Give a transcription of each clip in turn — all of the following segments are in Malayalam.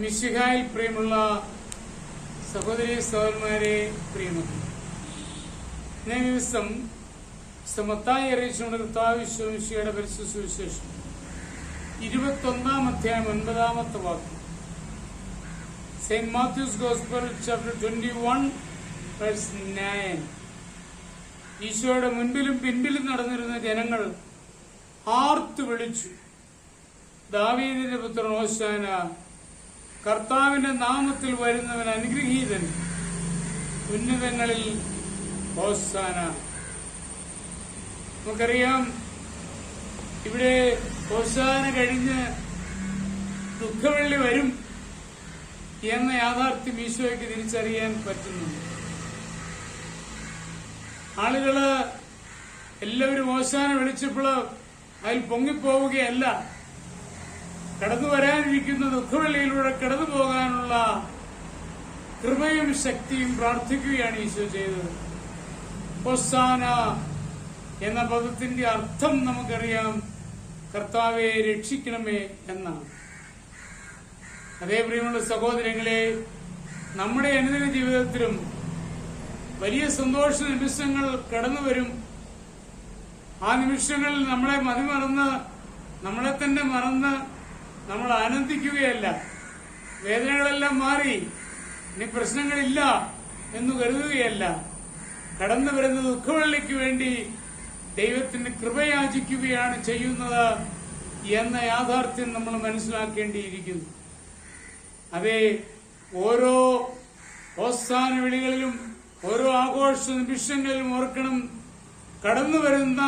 മിശിഹായിൽ പ്രിയമുള്ള സഹോദരി സഹോദരന്മാരെ, പ്രിയമക്കളെ, ഇന്നേ ദിവസം മത്തായി അറിയിച്ചുകൊണ്ട് കർത്താവ് മിശിഹായുടെ പരിശുദ്ധ സുവിശേഷം 21 അധ്യായം 9 വാക്യം. Saint Mathews gospel chapter 21 verse 9. ഈശോയുടെ മുൻപിലും പിൻപിലും നടന്നിരുന്ന ജനങ്ങൾ ആർത്തു വിളിച്ചു, ദാവീദിന്റെ പുത്രൻ ഹോശാന, കർത്താവിന്റെ നാമത്തിൽ വരുന്നവൻ അനുഗ്രഹീതൻ, ഉന്നതങ്ങളിൽ ഹോശാന. നമുക്കറിയാം, ഇവിടെ ഹോശാന കഴിഞ്ഞ് ദുഃഖവെള്ളി വരും എന്ന യാഥാർത്ഥ്യം ഈശോയ്ക്ക് തിരിച്ചറിയാൻ പറ്റുന്നുണ്ട്. ആളുകള് എല്ലാവരും ഹോശാന വിളിച്ചപ്പോൾ അതിൽ പൊങ്ങിപ്പോവുകയല്ല, കടന്നു വരാനിരിക്കുന്ന ദുഃഖവെള്ളിയിലൂടെ കടന്നു പോകാനുള്ള കൃപയും ശക്തിയും പ്രാർത്ഥിക്കുകയാണ് ഈശോ ചെയ്തത്. ഹോശാന എന്ന പദത്തിന്റെ അർത്ഥം നമുക്കറിയാം, കർത്താവെ രക്ഷിക്കണമേ എന്നാണ്. അതേ പ്രിയമുള്ള സഹോദരങ്ങളെ, നമ്മുടെ അനുദിന ജീവിതത്തിലും വലിയ സന്തോഷ നിമിഷങ്ങൾ കടന്നു വരും. ആ നിമിഷങ്ങളിൽ നമ്മളെ മതിമറന്ന്, നമ്മളെ തന്നെ മറന്ന് നമ്മൾ ആനന്ദിക്കുകയല്ല, വേദനകളെല്ലാം മാറി ഇനി പ്രശ്നങ്ങളില്ല എന്ന് കരുതുകയല്ല, കടന്നു വരുന്ന ദുഃഖവെള്ളിക്ക് വേണ്ടി ദൈവത്തിന്റെ കൃപയാചിക്കുകയാണ് ചെയ്യുന്നത് എന്ന യാഥാർത്ഥ്യം നമ്മൾ മനസ്സിലാക്കേണ്ടിയിരിക്കുന്നു. അതെ, ഓരോ ഹോശാന വിളികളിലും ഓരോ ആഘോഷ നിമിഷങ്ങളിലും ഓർക്കണം, കടന്നു വരുന്ന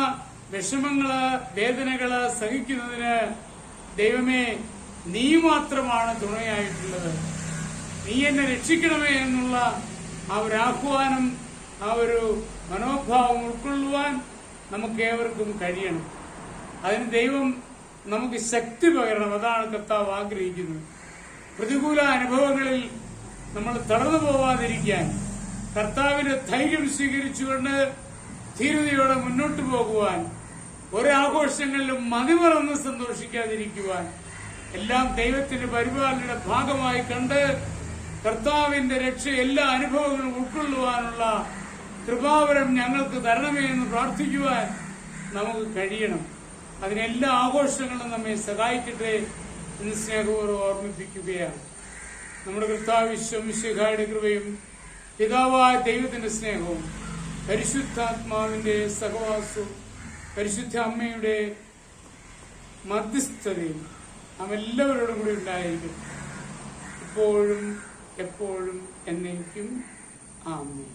വിഷമങ്ങള്, വേദനകള് സഹിക്കുന്നതിന് ദൈവമേ നീ മാത്രമാണ് തുണയായിട്ടുള്ളത്, നീ എന്നെ രക്ഷിക്കണമേ എന്നുള്ള ആ ഒരു ആഹ്വാനം, ആ ഒരു മനോഭാവം ഉൾക്കൊള്ളുവാൻ നമുക്ക് ഏവർക്കും കഴിയണം. അതിന് ദൈവം നമുക്ക് ശക്തി പകരണം. അതാണ് കർത്താവ് ആഗ്രഹിക്കുന്നത്. പ്രതികൂല അനുഭവങ്ങളിൽ നമ്മൾ തളർന്നു പോവാതിരിക്കാൻ, കർത്താവിന്റെ ധൈര്യം സ്വീകരിച്ചുകൊണ്ട് ധീരതയോടെ മുന്നോട്ടു പോകുവാൻ, ഒരാഘോഷങ്ങളിലും മതിമറന്ന് സന്തോഷിക്കാതിരിക്കുവാൻ, എല്ലാം ദൈവത്തിന്റെ പരിപാലനയുടെ ഭാഗമായി കണ്ട് കർത്താവിന്റെ രക്ഷ എല്ലാ അനുഭവങ്ങളും ഉൾക്കൊള്ളുവാനുള്ള കൃപാവരം ഞങ്ങൾക്ക് തരണമേ എന്ന് പ്രാർത്ഥിക്കുവാൻ നമുക്ക് കഴിയണം. അതിനെല്ലാ ആഘോഷങ്ങളും നമ്മെ സഹായിക്കട്ടെ എന്ന് സ്നേഹപൂർവ്വം ഓർമ്മിപ്പിക്കുകയാണ്. നമ്മുടെ കർത്താവ് മിശിഹായുടെ കൃപയും പിതാവായ ദൈവത്തിന്റെ സ്നേഹവും പരിശുദ്ധാത്മാവിന്റെ സഹവാസവും പരിശുദ്ധ അമ്മയുടെ മധ്യസ്ഥതയും നാം എല്ലാവരോടും കൂടി ഉണ്ടായിരിക്കും, ഇപ്പോഴും എപ്പോഴും എന്നേക്കും. ആമേൻ.